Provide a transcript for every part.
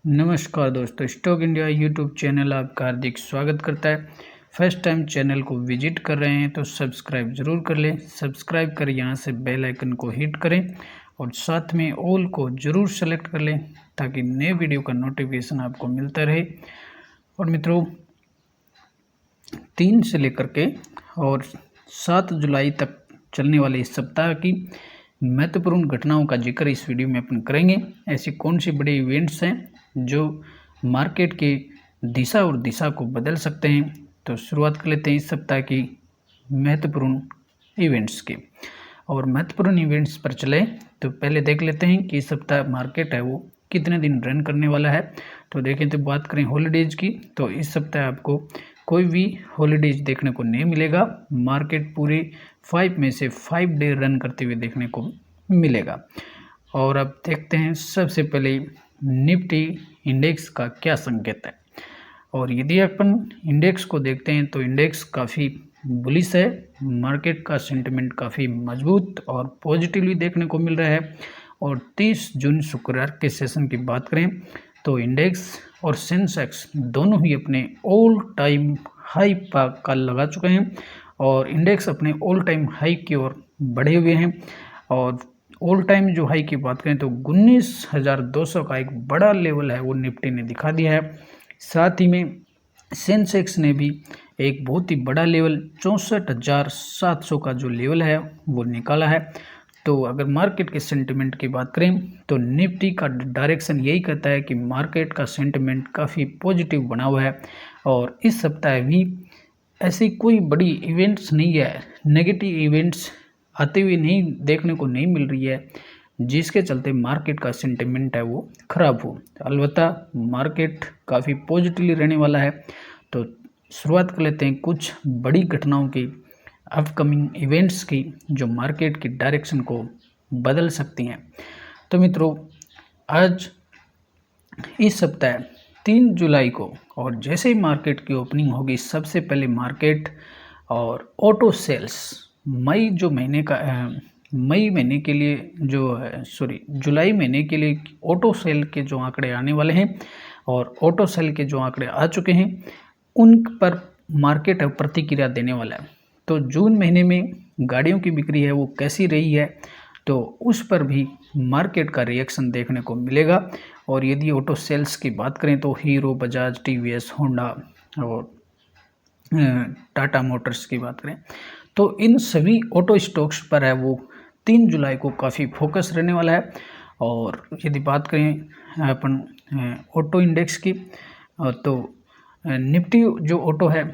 नमस्कार दोस्तों, stock India YouTube channel आपका हार्दिक स्वागत करता है। फर्स्ट टाइम चैनल को विजिट कर रहे हैं तो सब्सक्राइब ज़रूर कर लें। सब्सक्राइब कर यहाँ से बेल आइकन को हिट करें और साथ में ऑल को ज़रूर सेलेक्ट कर लें ताकि नए वीडियो का नोटिफिकेशन आपको मिलता रहे। और मित्रों, 3 से लेकर के और 7 जुलाई तक चलने वाले इस सप्ताह की महत्वपूर्ण घटनाओं का जिक्र इस वीडियो में अपन करेंगे। ऐसी कौन सी बड़े इवेंट्स हैं जो मार्केट की दिशा को बदल सकते हैं। तो शुरुआत कर लेते हैं इस सप्ताह की महत्वपूर्ण इवेंट्स की। और महत्वपूर्ण इवेंट्स पर चले तो पहले देख लेते हैं कि इस सप्ताह मार्केट है वो कितने दिन रन करने वाला है। तो देखें, तो बात करें हॉलीडेज की, तो इस सप्ताह आपको कोई भी हॉलीडेज देखने को नहीं मिलेगा। मार्केट पूरे 5 में से 5 डे रन करते हुए देखने को मिलेगा। और अब देखते हैं सबसे पहले निफ्टी इंडेक्स का क्या संकेत है। और यदि अपन इंडेक्स को देखते हैं तो इंडेक्स काफ़ी बुलिश है। मार्केट का सेंटिमेंट काफ़ी मजबूत और पॉजिटिवली देखने को मिल रहा है। और 30 जून शुक्रवार के सेशन की बात करें तो इंडेक्स और सेंसेक्स दोनों ही अपने ऑल टाइम हाई का लगा चुके हैं और इंडेक्स अपने ऑल टाइम हाई की ओर बढ़े हुए हैं। और ऑल टाइम जो हाई की बात करें तो 19,200 का एक बड़ा लेवल है वो निफ्टी ने दिखा दिया है। साथ ही में सेंसेक्स ने भी एक बहुत ही बड़ा लेवल 64,700 का जो लेवल है वो निकाला है। तो अगर मार्केट के सेंटिमेंट की बात करें तो निफ्टी का डायरेक्शन यही कहता है कि मार्केट का सेंटिमेंट काफ़ी पॉजिटिव बना हुआ है। और इस सप्ताह भी ऐसी कोई बड़ी इवेंट्स नहीं है, नेगेटिव इवेंट्स आते हुए नहीं देखने को नहीं मिल रही है जिसके चलते मार्केट का सेंटिमेंट है वो ख़राब हो। अलबत्ता मार्केट काफ़ी पॉजिटिवली रहने वाला है। तो शुरुआत कर लेते हैं कुछ बड़ी घटनाओं की, अपकमिंग इवेंट्स की जो मार्केट की डायरेक्शन को बदल सकती हैं। तो मित्रों, आज इस सप्ताह 3 जुलाई को और जैसे ही मार्केट की ओपनिंग होगी सबसे पहले मार्केट और ऑटो सेल्स मई महीने के लिए जुलाई महीने के लिए ऑटो सेल के जो आंकड़े आने वाले हैं और ऑटो सेल के जो आंकड़े आ चुके हैं उन पर मार्केट प्रतिक्रिया देने वाला है। तो जून महीने में गाड़ियों की बिक्री है वो कैसी रही है तो उस पर भी मार्केट का रिएक्शन देखने को मिलेगा। और यदि ऑटो सेल्स की बात करें तो हीरो, बजाज, टीवीएस, होंडा और टाटा मोटर्स की बात करें तो इन सभी ऑटो स्टॉक्स पर है वो 3 जुलाई को काफ़ी फोकस रहने वाला है। और यदि बात करें अपन ऑटो इंडेक्स की तो निफ्टी जो ऑटो है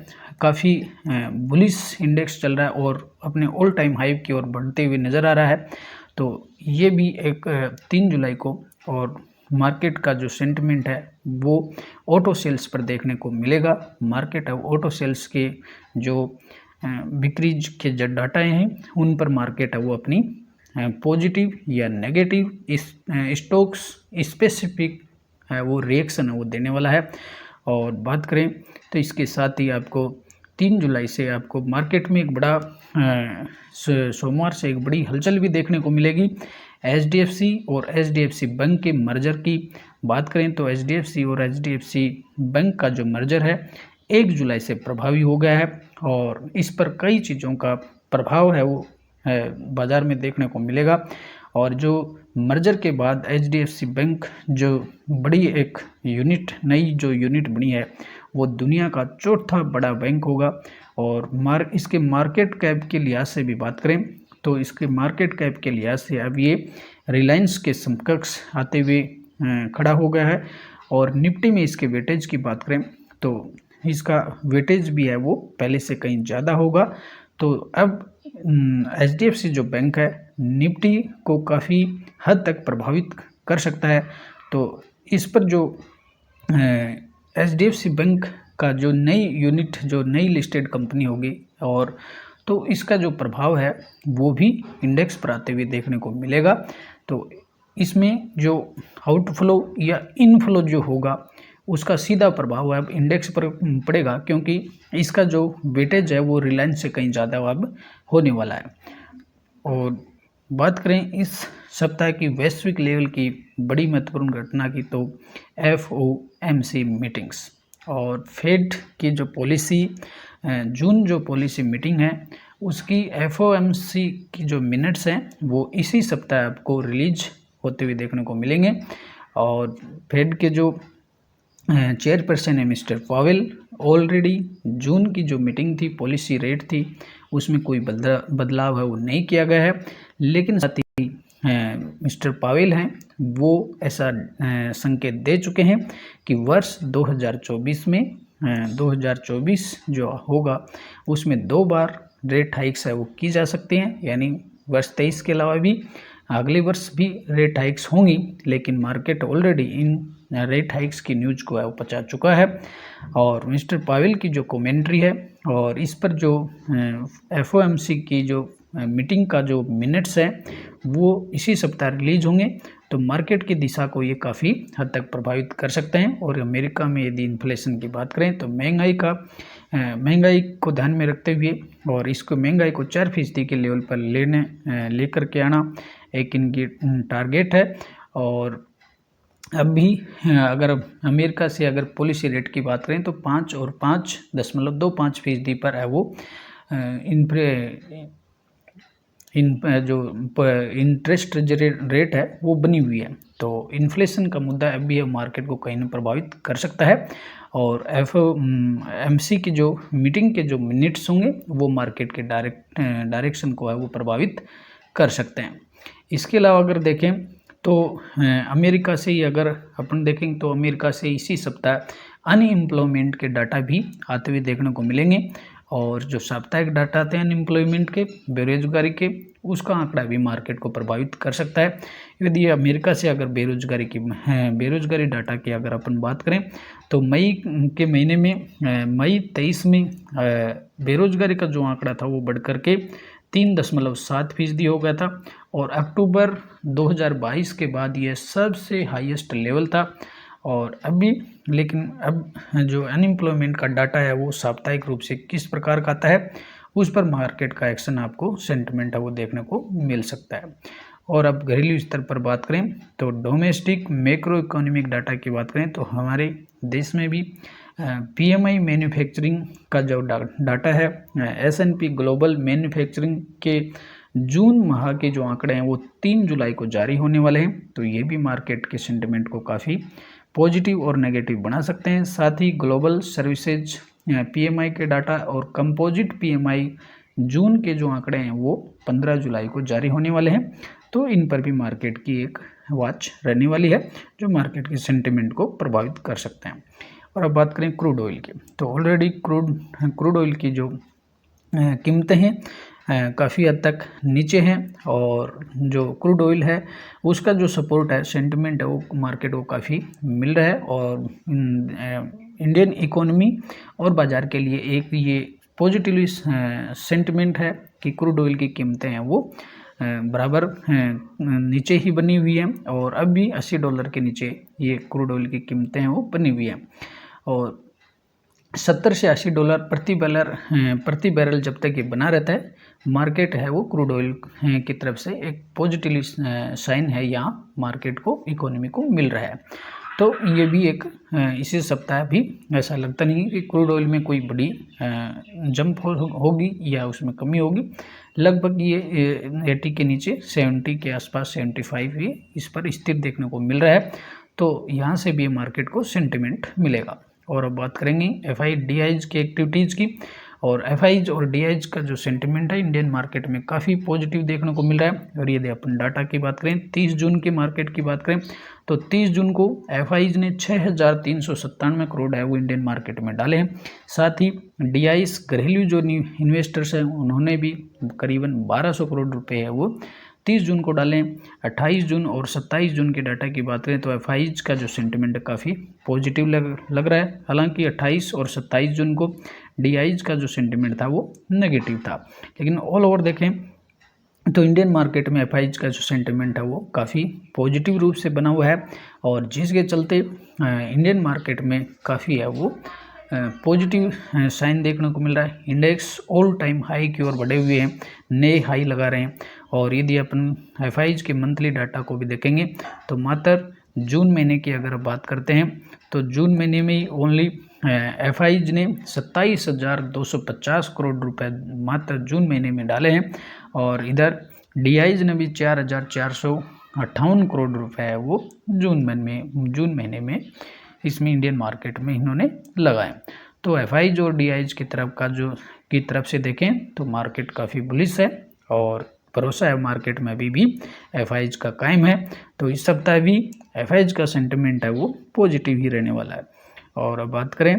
काफ़ी बुलिश इंडेक्स चल रहा है और अपने ऑल टाइम हाई की ओर बढ़ते हुए नज़र आ रहा है। तो ये भी एक 3 जुलाई को और मार्केट का जो सेंटिमेंट है वो ऑटो सेल्स पर देखने को मिलेगा। मार्केट है ऑटो सेल्स के जो बिक्री के जो डाटा हैं उन पर मार्केट है वो अपनी पॉजिटिव या नेगेटिव इस स्टॉक्स स्पेसिफिक है वो रिएक्शन है वो देने वाला है। और बात करें तो इसके साथ ही आपको 3 जुलाई से आपको मार्केट में एक बड़ा सोमवार से एक बड़ी हलचल भी देखने को मिलेगी। HDFC और HDFC बैंक के मर्जर की बात करें तो HDFC और HDFC बैंक का जो मर्जर है 1 जुलाई से प्रभावी हो गया है और इस पर कई चीज़ों का प्रभाव है वो बाज़ार में देखने को मिलेगा। और जो मर्जर के बाद HDFC बैंक जो बड़ी एक नई जो यूनिट बनी है वो दुनिया का चौथा बड़ा बैंक होगा। और इसके मार्केट कैप के लिहाज से भी बात करें तो इसके मार्केट कैप के लिहाज से अब ये रिलायंस के समकक्ष आते हुए खड़ा हो गया है। और निफ्टी में इसके वेटेज की बात करें तो इसका वेटेज भी है वो पहले से कहीं ज़्यादा होगा। तो अब HDFC जो बैंक है निफ्टी को काफ़ी हद तक प्रभावित कर सकता है। तो इस पर जो HDFC बैंक का जो नई यूनिट जो नई लिस्टेड कंपनी होगी और तो इसका जो प्रभाव है वो भी इंडेक्स पर आते हुए देखने को मिलेगा। तो इसमें जो आउटफ्लो या इनफ्लो जो होगा उसका सीधा प्रभाव अब इंडेक्स पर पड़ेगा क्योंकि इसका जो वेटेज है वो रिलायंस से कहीं ज़्यादा अब होने वाला है। और बात करें इस सप्ताह की वैश्विक लेवल की बड़ी महत्वपूर्ण घटना की तो FOMC मीटिंग्स और फेड की जो पॉलिसी जून जो पॉलिसी मीटिंग है उसकी FOMC की जो मिनट्स हैं वो इसी सप्ताह आपको रिलीज होते हुए देखने को मिलेंगे। और फेड के जो चेयरपर्सन है मिस्टर पावेल, ऑलरेडी जून की जो मीटिंग थी, पॉलिसी रेट थी, उसमें कोई बदलाव है वो नहीं किया गया है। लेकिन साथ ही मिस्टर पावेल हैं वो ऐसा संकेत दे चुके हैं कि वर्ष 2024 में 2024 जो होगा उसमें 2 बार रेट हाइक्स है वो की जा सकती हैं, यानी वर्ष 23 के अलावा भी अगले वर्ष भी रेट हाइक्स होंगी। लेकिन market already in rate hikes की न्यूज़ को है वो पचा चुका है। और मिस्टर पावेल की जो कमेंट्री है और इस पर जो FOMC की जो मीटिंग का जो मिनट्स है वो इसी सप्ताह रिलीज होंगे, तो मार्केट की दिशा को ये काफ़ी हद तक प्रभावित कर सकते हैं। और अमेरिका में यदि इन्फ्लेशन की बात करें तो महंगाई को ध्यान में रखते हुए और इसको महंगाई को 4% के लेवल पर लेकर के आना एक इनकी टारगेट है। और अभी अगर अमेरिका से अगर पॉलिसी रेट की बात करें तो 5 और 5.25% पर है वो जो इंटरेस्ट रेट है वो बनी हुई है। तो इन्फ्लेशन का मुद्दा अभी मार्केट को कहीं न प्रभावित कर सकता है। और FOMC की जो मीटिंग के जो मिनट्स होंगे वो मार्केट के डायरेक्शन को है वो प्रभावित कर सकते हैं। इसके अलावा अगर देखें तो अमेरिका से ही अगर अपन देखें तो अमेरिका से इसी सप्ताह अनएम्प्लॉयमेंट के डाटा भी आते हुए देखने को मिलेंगे। और जो साप्ताहिक डाटा आते हैं अनएम्प्लॉयमेंट के, बेरोजगारी के, उसका आंकड़ा भी मार्केट को प्रभावित कर सकता है। यदि अमेरिका से अगर बेरोजगारी डाटा की अगर अपन बात करें तो मई के महीने में मई 23 में बेरोजगारी का जो आंकड़ा था वो बढ़कर के 3.7% हो गया था। और अक्टूबर 2022 के बाद ये सबसे हाईएस्ट लेवल था। और लेकिन अब जो अनएम्प्लॉयमेंट का डाटा है वो साप्ताहिक रूप से किस प्रकार का आता है उस पर मार्केट का एक्शन आपको सेंटिमेंट है वो देखने को मिल सकता है। और अब घरेलू स्तर पर बात करें तो डोमेस्टिक मैक्रो इकोनॉमिक डाटा की बात करें तो हमारे देश में भी PMI मैन्युफैक्चरिंग का जो डाटा है, S&P ग्लोबल मैन्युफैक्चरिंग के जून माह के जो आंकड़े हैं वो 3 जुलाई को जारी होने वाले हैं। तो ये भी मार्केट के सेंटिमेंट को काफ़ी पॉजिटिव और नेगेटिव बना सकते हैं। साथ ही ग्लोबल सर्विसेज PMI के डाटा और कंपोजिट PMI जून के जो आंकड़े हैं वो 15 जुलाई को जारी होने वाले हैं। तो इन पर भी मार्केट की एक वॉच रहने वाली है जो मार्केट के सेंटिमेंट को प्रभावित कर सकते हैं। और अब बात करें क्रूड ऑयल की तो ऑलरेडी क्रूड ऑयल की जो कीमतें हैं काफ़ी हद तक नीचे हैं। और जो क्रूड ऑयल है उसका जो सपोर्ट है, सेंटिमेंट है वो मार्केट को काफ़ी मिल रहा है। और इंडियन इकोनॉमी और बाज़ार के लिए एक ये पॉजिटिव सेंटिमेंट है कि क्रूड ऑयल की कीमतें हैं वो बराबर नीचे ही बनी हुई है। और अब भी $80 के नीचे ये क्रूड ऑयल की कीमतें हैं वो बनी हुई हैं। और $70 से $80 प्रति बैरल जब तक ये बना रहता है, मार्केट है वो क्रूड ऑयल की तरफ से एक पॉजिटिव साइन है, यहाँ मार्केट को, इकोनॉमी को मिल रहा है। तो ये भी एक इसी सप्ताह भी ऐसा लगता नहीं है कि क्रूड ऑयल में कोई बड़ी जंप होगी या उसमें कमी होगी। लगभग ये 80 के नीचे 70 के आसपास 75 ये इस पर स्थिर देखने को मिल रहा है। तो यहाँ से भी मार्केट को सेंटिमेंट मिलेगा। और अब बात करेंगे FIDIs की एक्टिविटीज़ की। और FIs और DIs का जो सेंटिमेंट है इंडियन मार्केट में काफ़ी पॉजिटिव देखने को मिल रहा है। और यदि अपन डाटा की बात करें 30 जून की मार्केट की बात करें तो 30 जून को FIs ने 6,397 करोड़ है वो इंडियन मार्केट में डाले हैं। साथ ही DIs घरेलू जो इन्वेस्टर्स हैं उन्होंने भी करीबन 1200 करोड़ रुपये है वो 30 जून को डालें। 28 जून और 27 जून के डाटा की बात करें तो FIs का जो सेंटिमेंट काफ़ी पॉजिटिव लग रहा है। हालांकि 28 और 27 जून को DIs का जो सेंटिमेंट था वो नेगेटिव था। लेकिन ऑल ओवर देखें तो इंडियन मार्केट में FIs का जो सेंटिमेंट है वो काफ़ी पॉजिटिव रूप से बना हुआ है। और जिसके चलते इंडियन मार्केट में काफ़ी है वो पॉजिटिव साइन देखने को मिल रहा है। इंडेक्स ऑल टाइम हाई की ओर बढ़े हुए हैं, नए हाई लगा रहे हैं। और यदि अपन एफआईज के मंथली डाटा को भी देखेंगे तो मात्र जून महीने की अगर बात करते हैं तो जून महीने में ही ओनली एफआईज ने 27,250 करोड़ रुपए मात्र जून महीने में डाले हैं और इधर डीआईज ने भी 4,458 करोड़ रुपए है वो जून महीने में इसमें इंडियन मार्केट में इन्होंने लगाए। तो एफआईज और डीआईज की तरफ से देखें तो मार्केट काफ़ी बुलिश है और भरोसा है मार्केट में अभी भी एफआईज का कायम है। तो इस सप्ताह भी एफआईज का सेंटिमेंट है वो पॉजिटिव ही रहने वाला है। और अब बात करें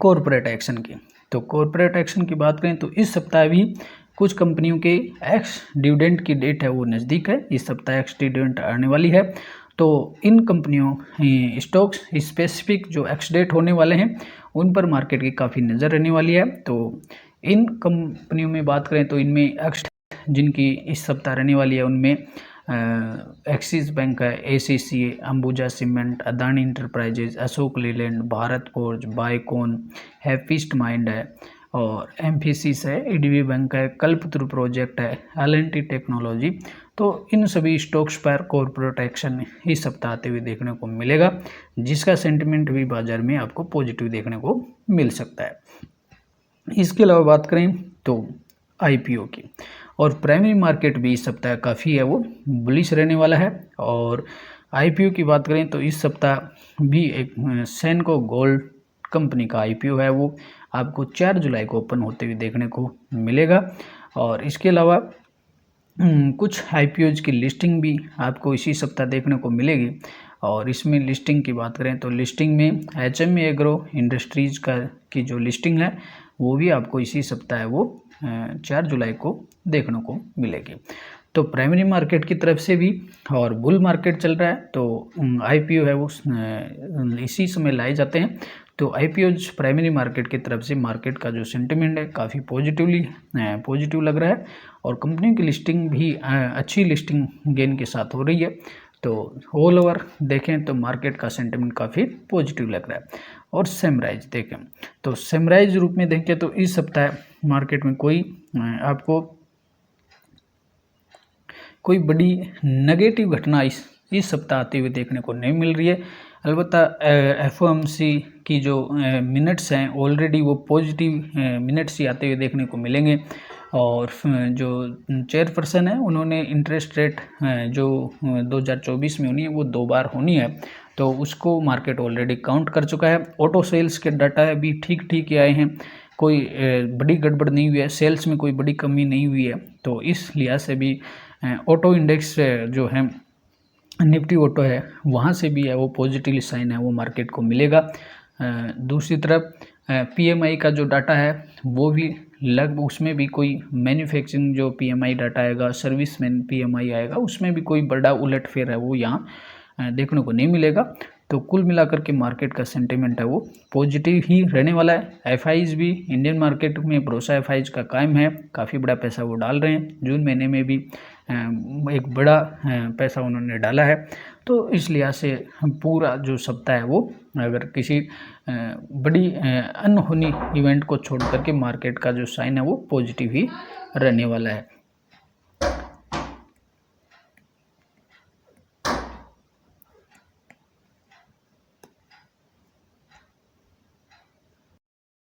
कॉरपोरेट एक्शन की, तो कॉरपोरेट एक्शन की बात करें तो इस सप्ताह भी कुछ कंपनियों के एक्स डिविडेंड की डेट है वो नज़दीक है। इस सप्ताह एक्स डिविडेंड आने वाली है। तो इन कंपनियों स्टॉक्स स्पेसिफिक जो एक्स डेट होने वाले हैं उन पर मार्केट की काफ़ी नज़र रहने वाली है। तो इन कंपनियों में बात करें तो इनमें एक्स जिनकी इस सप्ताह रहने वाली है उनमें एक्सिस बैंक है, ACC, Ambuja Cement, Adani Enterprises, Ashok Leyland, Bharat Forge, Biocon, Happiest Mind है और एम्फेसिस है, ईडीबी बैंक है, कल्पतरु प्रोजेक्ट है, एल&टी टेक्नोलॉजी। तो इन सभी स्टॉक्स पर कॉर्पोरेट एक्शन इस सप्ताह आते हुए देखने को मिलेगा, जिसका सेंटिमेंट भी बाजार में आपको पॉजिटिव देखने को मिल सकता है। इसके अलावा बात करें तो आईपीओ की, और प्राइमरी मार्केट भी इस सप्ताह काफ़ी है वो बुलिश रहने वाला है। और आईपीओ की बात करें तो इस सप्ताह भी एक सेनको गोल्ड कंपनी का आईपीओ है वो आपको 4 जुलाई को ओपन होते हुए देखने को मिलेगा। और इसके अलावा कुछ आईपीओज की लिस्टिंग भी आपको इसी सप्ताह देखने को मिलेगी। और इसमें लिस्टिंग की बात करें तो लिस्टिंग में एचएमई एग्रो इंडस्ट्रीज की जो लिस्टिंग है वो भी आपको इसी सप्ताह है वो 4 जुलाई को देखने को मिलेगी। तो प्राइमरी मार्केट की तरफ से भी और बुल मार्केट चल रहा है तो आईपीओ है वो इसी समय लाए जाते हैं। तो आईपीओज प्राइमरी मार्केट की तरफ से मार्केट का जो सेंटिमेंट है काफ़ी पॉजिटिव लग रहा है और कंपनी की लिस्टिंग भी अच्छी लिस्टिंग गेन के साथ हो रही है। तो ऑल ओवर देखें तो मार्केट का सेंटिमेंट काफ़ी पॉजिटिव लग रहा है। और सेमराइज देखें तो सेमराइज रूप में देखें तो इस सप्ताह मार्केट में आपको कोई बड़ी नेगेटिव घटना इस सप्ताह आते हुए देखने को नहीं मिल रही है। अलबत्ता एफओएमसी की जो मिनट्स हैं ऑलरेडी वो पॉजिटिव मिनट्स ही आते हुए देखने को मिलेंगे। और जो चेयरपर्सन है उन्होंने इंटरेस्ट रेट जो 2024 में होनी है वो 2 बार होनी है, तो उसको मार्केट ऑलरेडी काउंट कर चुका है। ऑटो सेल्स के डाटा भी ठीक ही आए हैं, कोई बड़ी गड़बड़ नहीं हुई है, सेल्स में कोई बड़ी कमी नहीं हुई है। तो इस लिहाज से भी ऑटो इंडेक्स जो है निफ्टी ऑटो है वहाँ से भी है वो पॉजिटिव साइन है वो मार्केट को मिलेगा। दूसरी तरफ पीएमआई का जो डाटा है वो भी लगभग उसमें भी कोई मैन्युफैक्चरिंग जो पीएमआई डाटा आएगा, सर्विस में पीएमआई आएगा, उसमें भी कोई बड़ा उलटफेर है वो यहाँ देखने को नहीं मिलेगा। तो कुल मिलाकर के मार्केट का सेंटिमेंट है वो पॉजिटिव ही रहने वाला है। एफआईज भी इंडियन मार्केट में भरोसा एफआईज का कायम है, काफ़ी बड़ा पैसा वो डाल रहे हैं। जून महीने में भी एक बड़ा पैसा उन्होंने डाला है। तो इस लिहाज से पूरा जो सप्ताह है वो अगर किसी बड़ी अनहोनी इवेंट को छोड़ करके मार्केट का जो साइन है वो पॉजिटिव ही रहने वाला है।